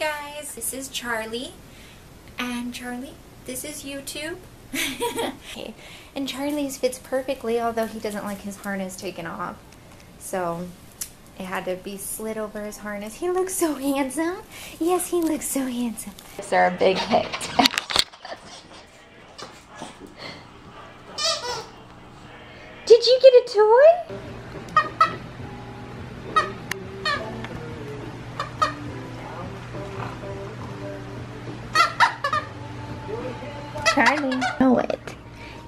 guys, this is Charlie, and Charlie, this is YouTube. Okay. And Charlie's fits perfectly, although he doesn't like his harness taken off, so it had to be slid over his harness. He looks so handsome. Yes, he looks so handsome. These are a big hit. Did you get a toy? Charlie, know it.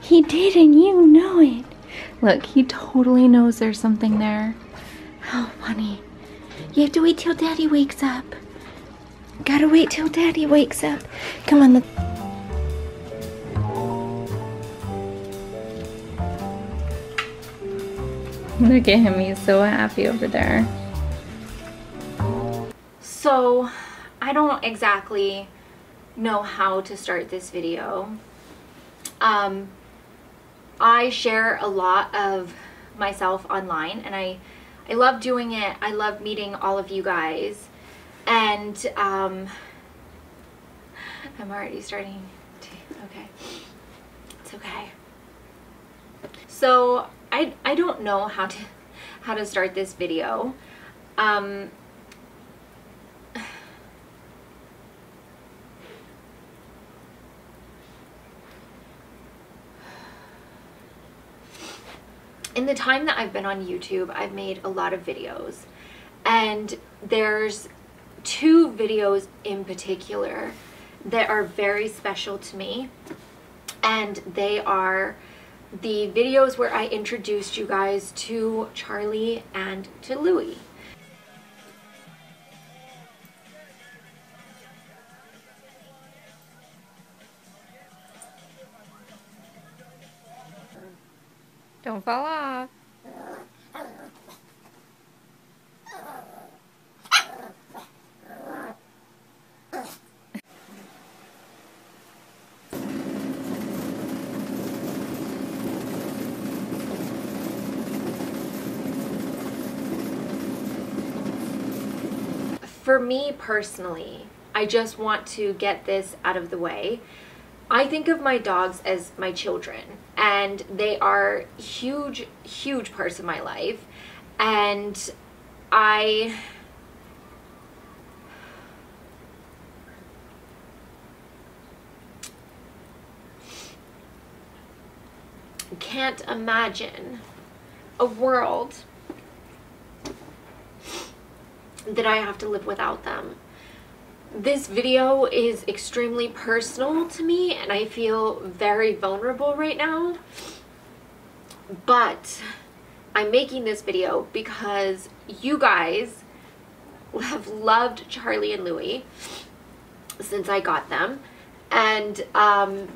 He did, and you know it. Look, he totally knows there's something there. How funny. You have to wait till Daddy wakes up. Gotta wait till Daddy wakes up. Come on. Look at him, he's so happy over there. So, I don't exactly know how to start this video. I share a lot of myself online, and I love doing it. I love meeting all of you guys, and I'm already starting to, okay, it's okay. So I don't know how to start this video. In the time that I've been on YouTube, I've made a lot of videos, and there's two videos in particular that are very special to me, and they are the videos where I introduced you guys to Charlie and to Louie. Don't fall off. For me personally, I just want to get this out of the way. I think of my dogs as my children, and they are huge, huge parts of my life, and I can't imagine a world that I have to live without them. This video is extremely personal to me, and I feel very vulnerable right now, but I'm making this video because you guys have loved Charlie and Louie since I got them, and I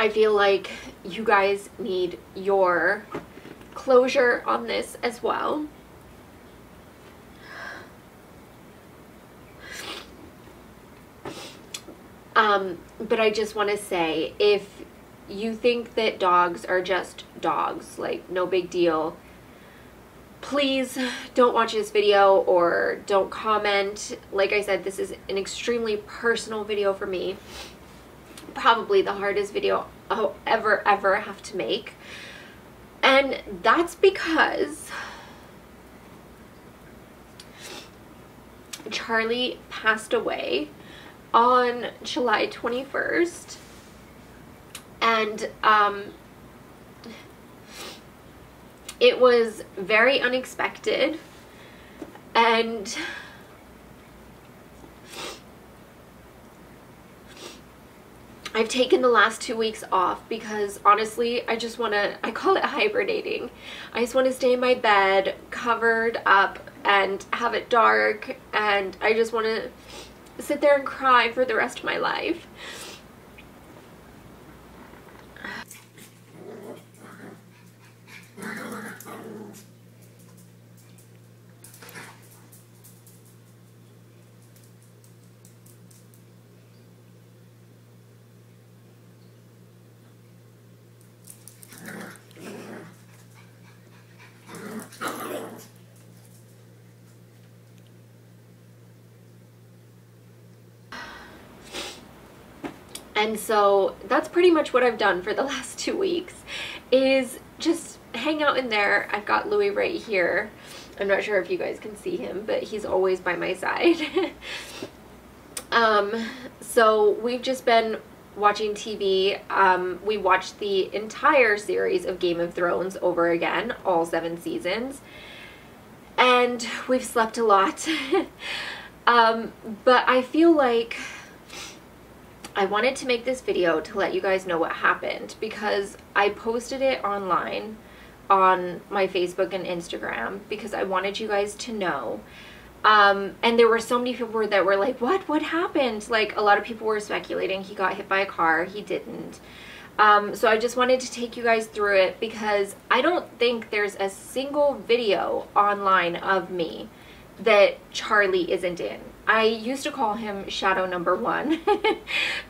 feel like you guys need your closure on this as well. But I just want to say, if you think that dogs are just dogs, like no big deal, please don't watch this video or don't comment. Like I said, this is an extremely personal video for me. Probably the hardest video I'll ever have to make. And that's because Charlie passed away on July 21st, and it was very unexpected, and I've taken the last 2 weeks off because honestly I just want to, I call it hibernating. I just want to stay in my bed covered up and have it dark, and I just want to sit there and cry for the rest of my life. And so that's pretty much what I've done for the last 2 weeks, is just hang out in there. I've got Louis right here. I'm not sure if you guys can see him, but he's always by my side. So we've just been watching TV. We watched the entire series of Game of Thrones over again, all 7 seasons. And we've slept a lot. But I feel like I wanted to make this video to let you guys know what happened, because I posted it online on my Facebook and Instagram because I wanted you guys to know. And there were so many people that were like, what happened? Like, a lot of people were speculating he got hit by a car. He didn't. So I just wanted to take you guys through it, because I don't think there's a single video online of me that Charlie isn't in. I used to call him Shadow Number 1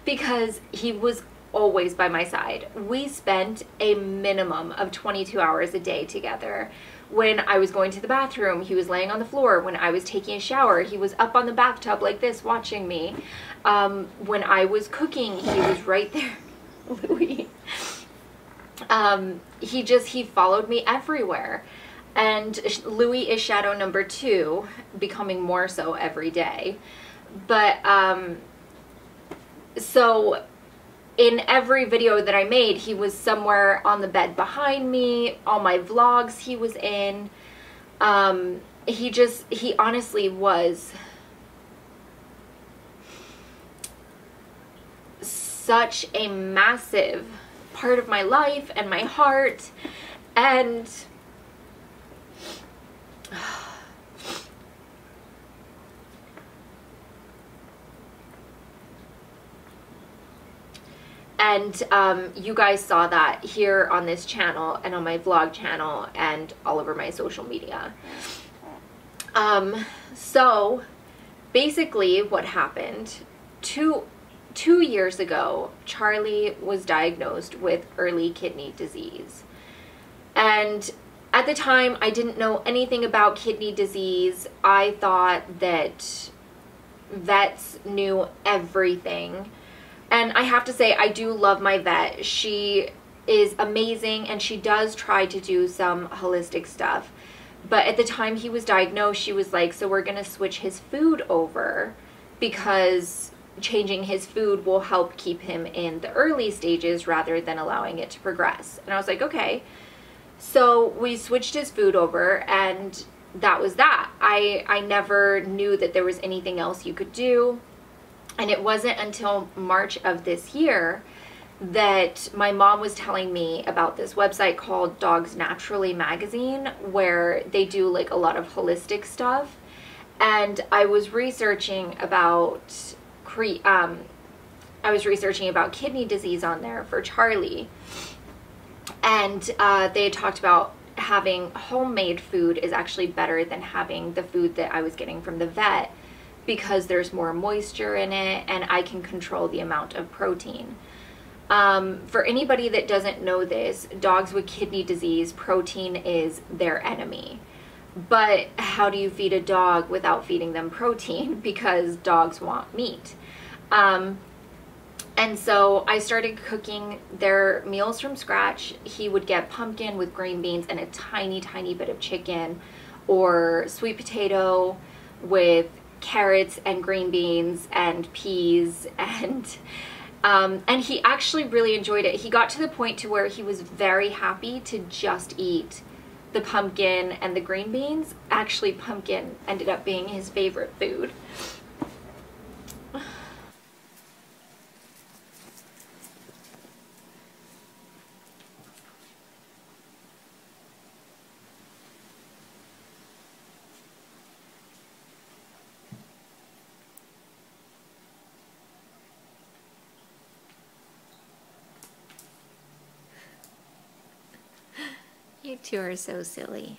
because he was always by my side. We spent a minimum of 22 hours a day together. When I was going to the bathroom, he was laying on the floor. When I was taking a shower, he was up on the bathtub like this watching me. When I was cooking, he was right there. Louis. He followed me everywhere. And Louis is Shadow Number 2, becoming more so every day. But, so in every video that I made, he was somewhere on the bed behind me. All my vlogs he was in. He honestly was such a massive part of my life and my heart. And you guys saw that here on this channel and on my vlog channel and all over my social media. So basically what happened, two years ago, Charlie was diagnosed with early kidney disease. And at the time, I didn't know anything about kidney disease. I thought that vets knew everything. And I have to say, I do love my vet. She is amazing, and she does try to do some holistic stuff. But at the time he was diagnosed, she was like, so we're going to switch his food over, because changing his food will help keep him in the early stages rather than allowing it to progress. And I was like, okay. So we switched his food over, and that was that. I never knew that there was anything else you could do. And it wasn't until March of this year that my mom was telling me about this website called Dogs Naturally Magazine, where they do like a lot of holistic stuff. And I was researching about kidney disease on there for Charlie. And they had talked about having homemade food is actually better than having the food that I was getting from the vet, because there's more moisture in it and I can control the amount of protein. For anybody that doesn't know this, dogs with kidney disease, protein is their enemy. But how do you feed a dog without feeding them protein? Because dogs want meat. And so I started cooking their meals from scratch. He would get pumpkin with green beans and a tiny, tiny bit of chicken, or sweet potato with carrots and green beans and peas, and he actually really enjoyed it. He got to the point to where he was very happy to just eat the pumpkin and the green beans. Actually, pumpkin ended up being his favorite food. You two are so silly.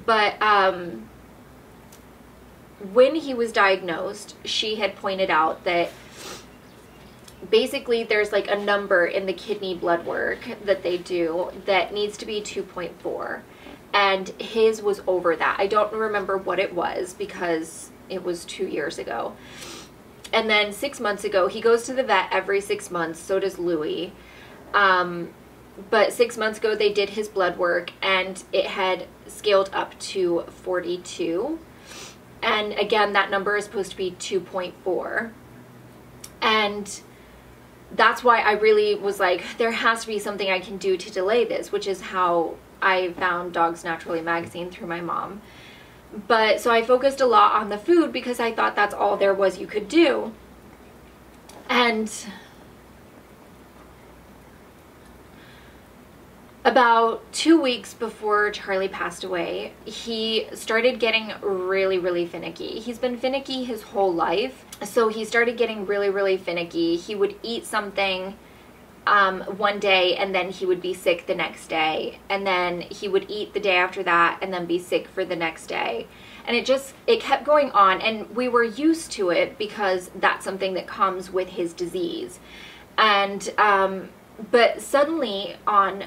But when he was diagnosed, she had pointed out that basically there's like a number in the kidney blood work that they do that needs to be 2.4, and his was over that. I don't remember what it was because it was 2 years ago. And then 6 months ago, he goes to the vet every 6 months. So does Louie. But 6 months ago, they did his blood work, and it had scaled up to 42. And again, that number is supposed to be 2.4. And that's why I really was like, there has to be something I can do to delay this, which is how I found Dogs Naturally magazine through my mom. But so I focused a lot on the food because I thought that's all there was you could do. And about 2 weeks before Charlie passed away, he started getting really, really finicky. He's been finicky his whole life. So he started getting really, really finicky. He would eat something one day and then he would be sick the next day. And then he would eat the day after that and then be sick for the next day. And it kept going on, and we were used to it because that's something that comes with his disease. And, but suddenly on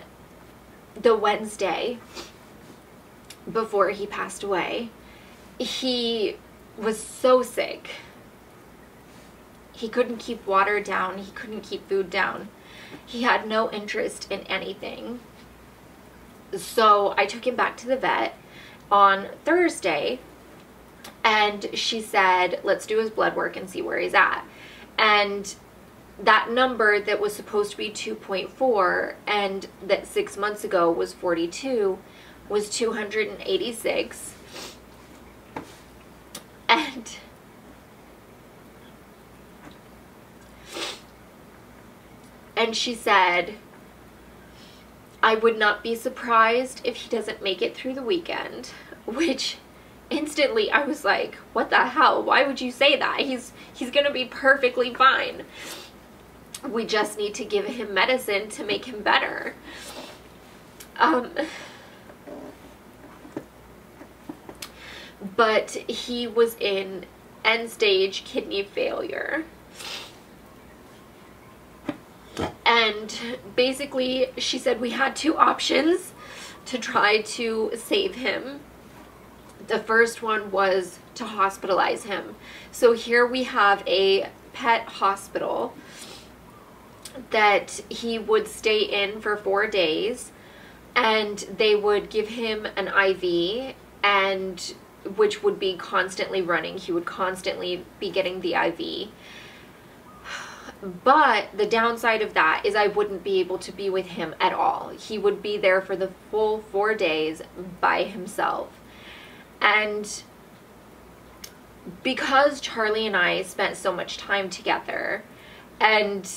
the Wednesday before he passed away, he was so sick. He couldn't keep water down. He couldn't keep food down. He had no interest in anything. So I took him back to the vet on Thursday, and she said, let's do his blood work and see where he's at. And that number that was supposed to be 2.4 and that 6 months ago was 42 was 286. And she said, I would not be surprised if he doesn't make it through the weekend, which instantly I was like, what the hell? Why would you say that? He's going to be perfectly fine. We just need to give him medicine to make him better. But he was in end-stage kidney failure. And basically, she said we had two options to try to save him. The first one was to hospitalize him. So here we have a pet hospital that he would stay in for 4 days, and they would give him an IV, and which would be constantly running. He would constantly be getting the IV. But the downside of that is I wouldn't be able to be with him at all. He would be there for the full 4 days by himself. And because Charlie and I spent so much time together, and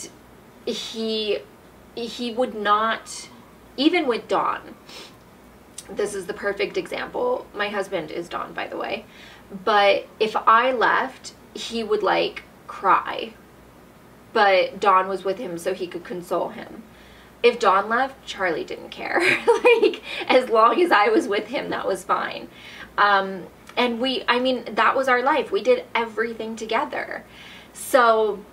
he would not, even with Dawn, this is the perfect example. My husband is Dawn, by the way. But if I left, he would like cry. But Dawn was with him so he could console him. If Dawn left, Charlie didn't care. Like, as long as I was with him, that was fine. And I mean, that was our life. We did everything together. So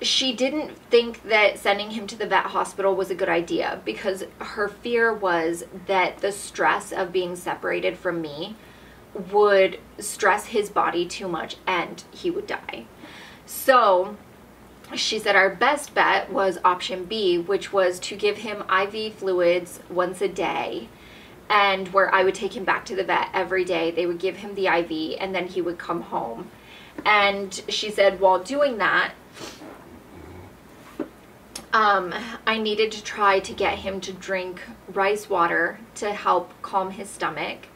she didn't think that sending him to the vet hospital was a good idea, because her fear was that the stress of being separated from me would stress his body too much and he would die. So she said our best bet was option B, which was to give him IV fluids once a day, and where I would take him back to the vet every day. They would give him the IV and then he would come home. And she said while doing that, I needed to try to get him to drink rice water to help calm his stomach.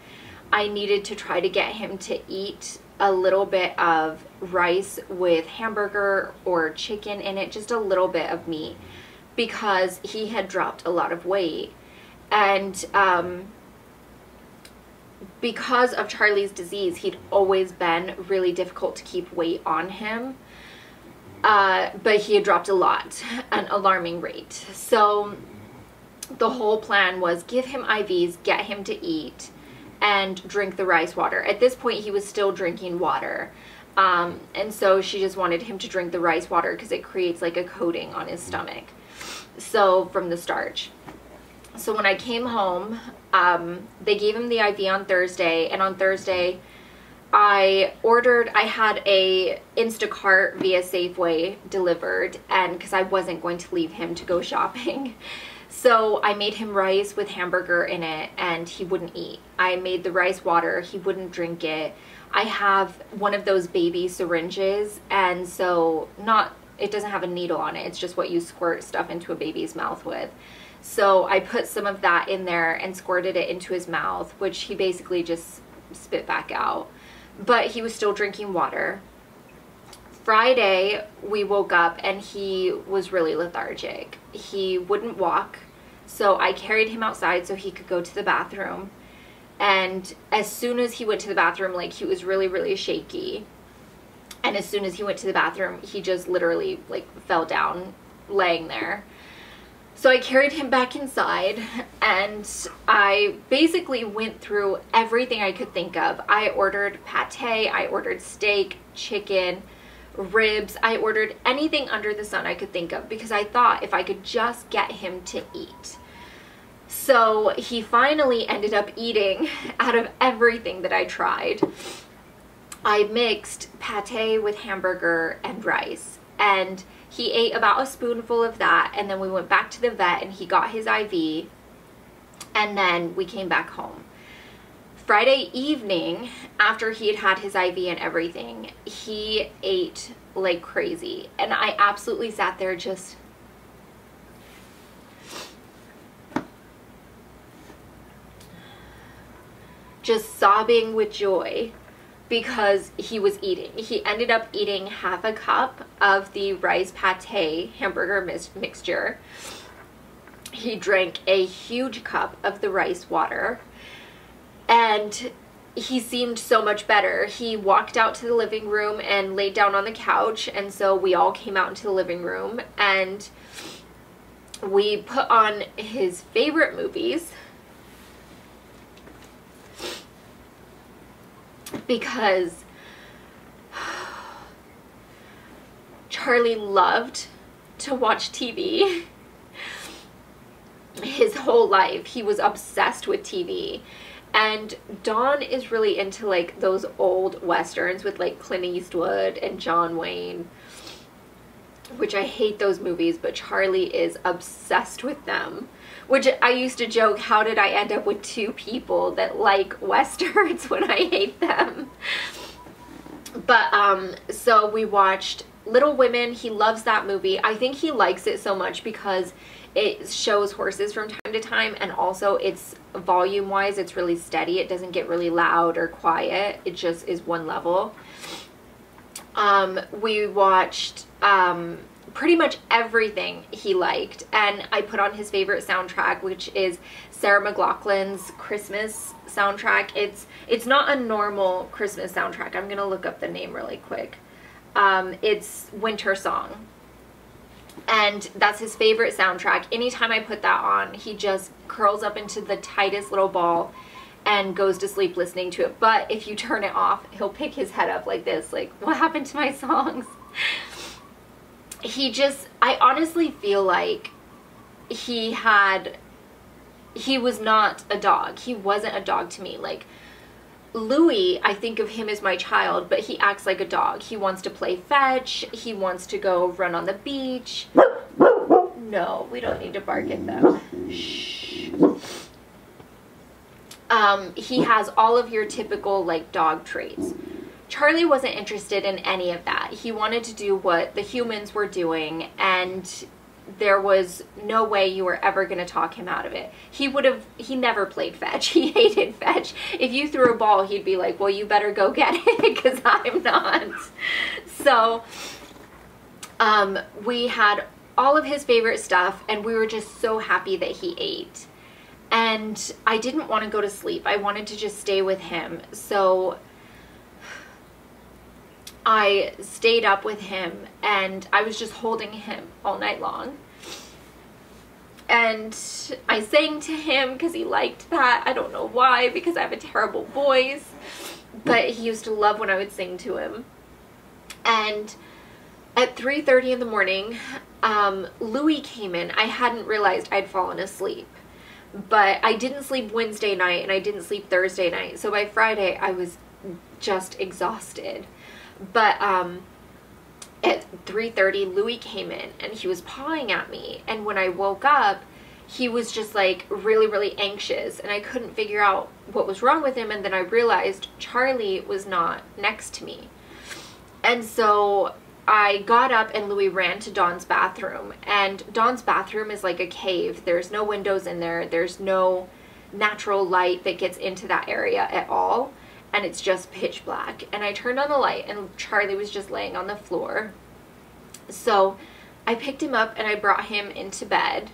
I needed to try to get him to eat a little bit of rice with hamburger or chicken in it, just a little bit of meat, because he had dropped a lot of weight. And because of Charlie's disease, he'd always been really difficult to keep weight on him. But he had dropped a lot, an alarming rate. So the whole plan was give him IVs, get him to eat, and drink the rice water. At this point, he was still drinking water. And so she just wanted him to drink the rice water because it creates like a coating on his stomach. So from the starch. So when I came home, they gave him the IV on Thursday, and on Thursday, I had a Instacart via Safeway delivered, and because I wasn't going to leave him to go shopping. So I made him rice with hamburger in it, and he wouldn't eat. I made the rice water, he wouldn't drink it. I have one of those baby syringes, and so it doesn't have a needle on it, it's just what you squirt stuff into a baby's mouth with. So I put some of that in there and squirted it into his mouth, which he basically just spit back out. But he was still drinking water. Friday, we woke up and he was really lethargic. He wouldn't walk, so I carried him outside so he could go to the bathroom. And as soon as he went to the bathroom, like, he was really, really shaky. And as soon as he went to the bathroom, he just literally, like, fell down laying there. So I carried him back inside, and I basically went through everything I could think of. I ordered pate, I ordered steak, chicken, ribs. I ordered anything under the sun I could think of because I thought if I could just get him to eat. So he finally ended up eating out of everything that I tried. I mixed pate with hamburger and rice, and he ate about a spoonful of that, and then we went back to the vet and he got his IV, and then we came back home. Friday evening, after he had had his IV and everything, he ate like crazy, and I absolutely sat there just sobbing with joy because he was eating. He ended up eating half a cup of the rice pate hamburger mixture. He drank a huge cup of the rice water, and he seemed so much better. He walked out to the living room and laid down on the couch, and so we all came out into the living room and we put on his favorite movies because Charlie loved to watch TV. His whole life he was obsessed with TV, and Dawn is really into like those old westerns with like Clint Eastwood and John Wayne, which I hate those movies, but Charlie is obsessed with them. Which I used to joke, how did I end up with two people that like westerns when I hate them? But so we watched Little Women. He loves that movie. I think he likes it so much because it shows horses from time to time, and also it's volume wise, it's really steady. It doesn't get really loud or quiet. It just is one level. We watched pretty much everything he liked, and I put on his favorite soundtrack, which is Sarah McLachlan's Christmas soundtrack. It's not a normal Christmas soundtrack. I'm gonna look up the name really quick. It's Winter Song, and that's his favorite soundtrack. Anytime I put that on, he just curls up into the tightest little ball and goes to sleep listening to it. But if you turn it off, he'll pick his head up like this, like, what happened to my songs? I honestly feel like he was not a dog. He wasn't a dog to me. Like, Louis, I think of him as my child, but he acts like a dog. He wants to play fetch. He wants to go run on the beach. No, we don't need to bark at them. Shh. He has all of your typical, like, dog traits. Charlie wasn't interested in any of that. He wanted to do what the humans were doing, and there was no way you were ever going to talk him out of it. He never played fetch. He hated fetch. If you threw a ball, he'd be like, well, you better go get it because I'm not. So we had all of his favorite stuff, and we were just so happy that he ate. And I didn't want to go to sleep. I wanted to just stay with him. So I stayed up with him, and I was just holding him all night long. And I sang to him because he liked that. I don't know why, because I have a terrible voice. But he used to love when I would sing to him. And at 3:30 in the morning, Louis came in. I hadn't realized I'd fallen asleep. But I didn't sleep Wednesday night, and I didn't sleep Thursday night. So by Friday, I was just exhausted. But at 3:30, Louis came in and he was pawing at me. And when I woke up, he was just like really, really anxious, and I couldn't figure out what was wrong with him. And then I realized Charlie was not next to me. And so I got up and Louis ran to Dawn's bathroom. And Dawn's bathroom is like a cave. There's no windows in there. There's no natural light that gets into that area at all. And it's just pitch black. And I turned on the light and Charlie was just laying on the floor. So I picked him up and I brought him into bed.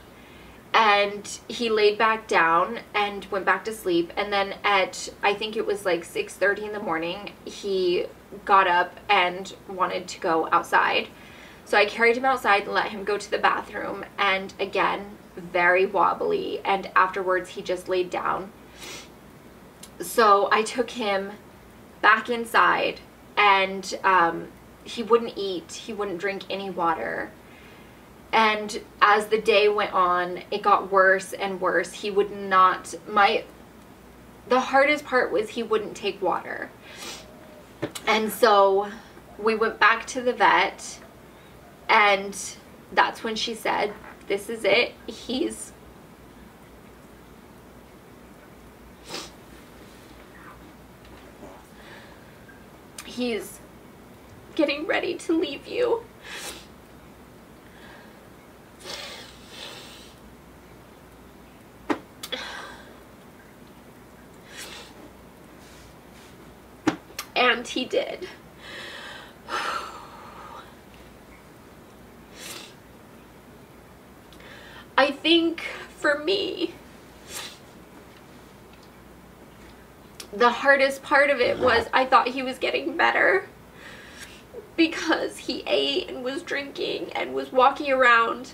And he laid back down and went back to sleep. And then at, I think it was like 6:30 in the morning, he got up and wanted to go outside. So I carried him outside and let him go to the bathroom. And again, very wobbly. And afterwards, he just laid down. So I took him back inside, and he wouldn't eat. He wouldn't drink any water. And as the day went on, it got worse and worse. He would not, the hardest part was he wouldn't take water. And so we went back to the vet, and that's when she said, this is it. He's getting ready to leave you. And he did. I think for me, the hardest part of it was I thought he was getting better because he ate and was drinking and was walking around.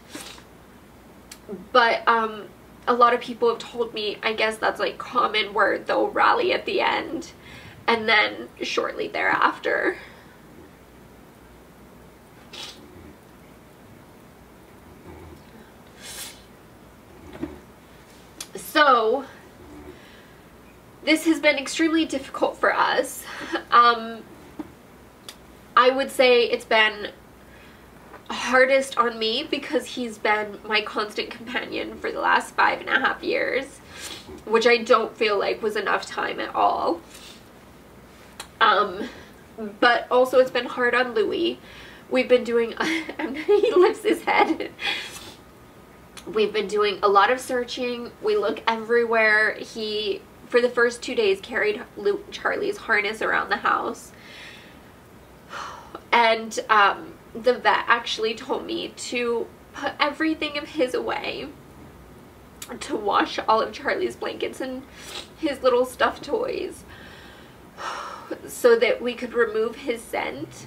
But a lot of people have told me, I guess that's like common, where they'll rally at the end and then shortly thereafter. So this has been extremely difficult for us. I would say it's been hardest on me because he's been my constant companion for the last 5.5 years, which I don't feel like was enough time at all. But also it's been hard on Louis. We've been doing, he lifts his head. We've been doing a lot of searching. We look everywhere. He, for the first 2 days, carried Charlie's harness around the house. And the vet actually told me to put everything of his away, to wash all of Charlie's blankets and his little stuffed toys, so that we could remove his scent.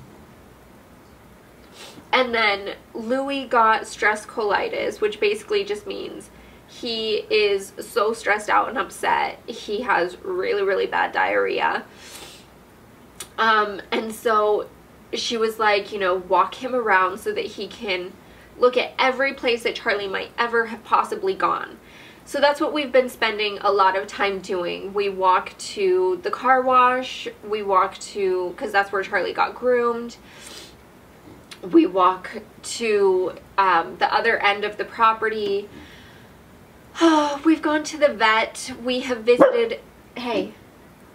And then Louis got stress colitis, which basically just means he is so stressed out and upset. He has really, really bad diarrhea. And so she was like, you know, walk him around so that he can look at every place that Charlie might ever have possibly gone. So that's what we've been spending a lot of time doing. We walk to the car wash. We walk to, because that's where Charlie got groomed. We walk to the other end of the property. We've gone to the vet. We have visited,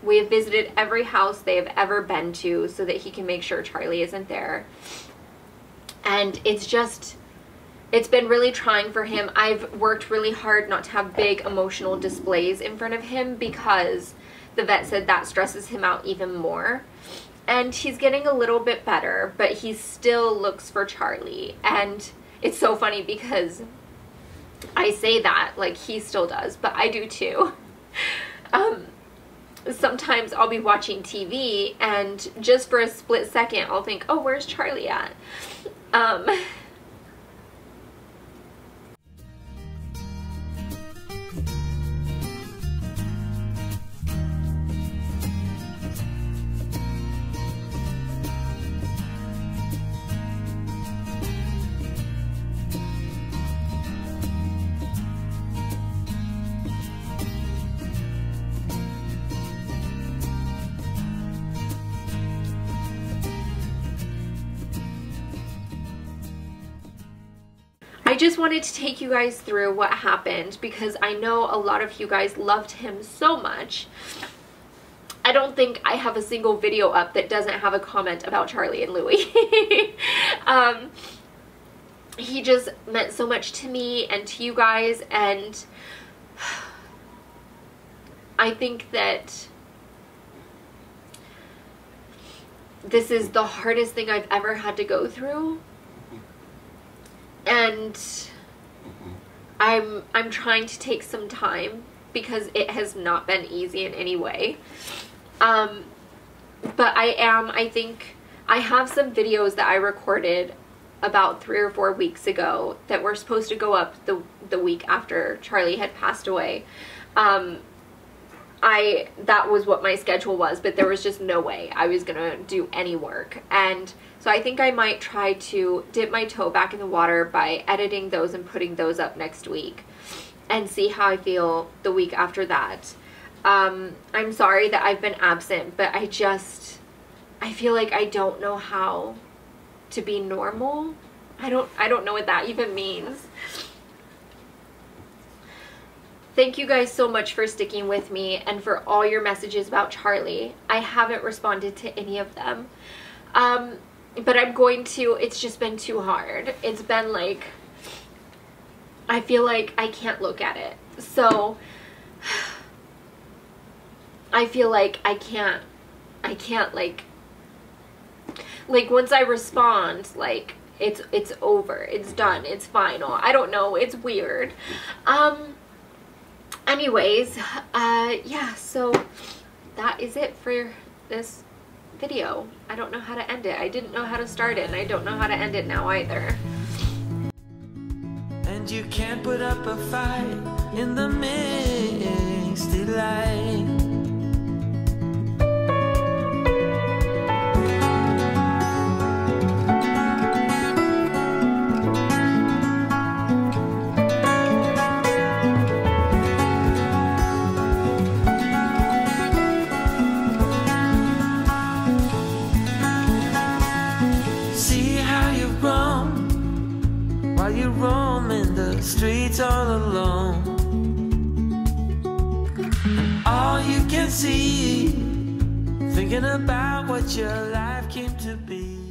we have visited every house they have ever been to so that he can make sure Charlie isn't there. And it's been really trying for him. I've worked really hard not to have big emotional displays in front of him because the vet said that stresses him out even more. And he's getting a little bit better, but he still looks for Charlie. And it's so funny because I say that, like, he still does, but I do too. Sometimes I'll be watching TV and just for a split second I'll think, oh, where's Charlie at? I just wanted to take you guys through what happened because I know a lot of you guys loved him so much. I don't think I have a single video up that doesn't have a comment about Charlie and Louie. He just meant so much to me and to you guys, and I think that this is the hardest thing I've ever had to go through, and I'm trying to take some time because it has not been easy in any way. But I think I have some videos that I recorded about 3 or 4 weeks ago that were supposed to go up the week after Charlie had passed away. That was what my schedule was, but there was just no way I was gonna do any work. And so I think I might try to dip my toe back in the water by editing those and putting those up next week and see how I feel the week after that. I'm sorry that I've been absent, but I feel like I don't know how to be normal. I don't know what that even means. Thank you guys so much for sticking with me and for all your messages about Charlie. I haven't responded to any of them. But I'm going to. It's just been too hard. It's been like, I feel like I can't look at it. So I feel like I can't like once I respond, like it's over, it's done, it's final. I don't know, it's weird. Anyways, yeah, so that is it for this video. I don't know how to end it. I didn't know how to start it, and I don't know how to end it now either. And you can't put up a fight in the misty light. While you roam in the streets all alone, and all you can see, thinking about what your life came to be.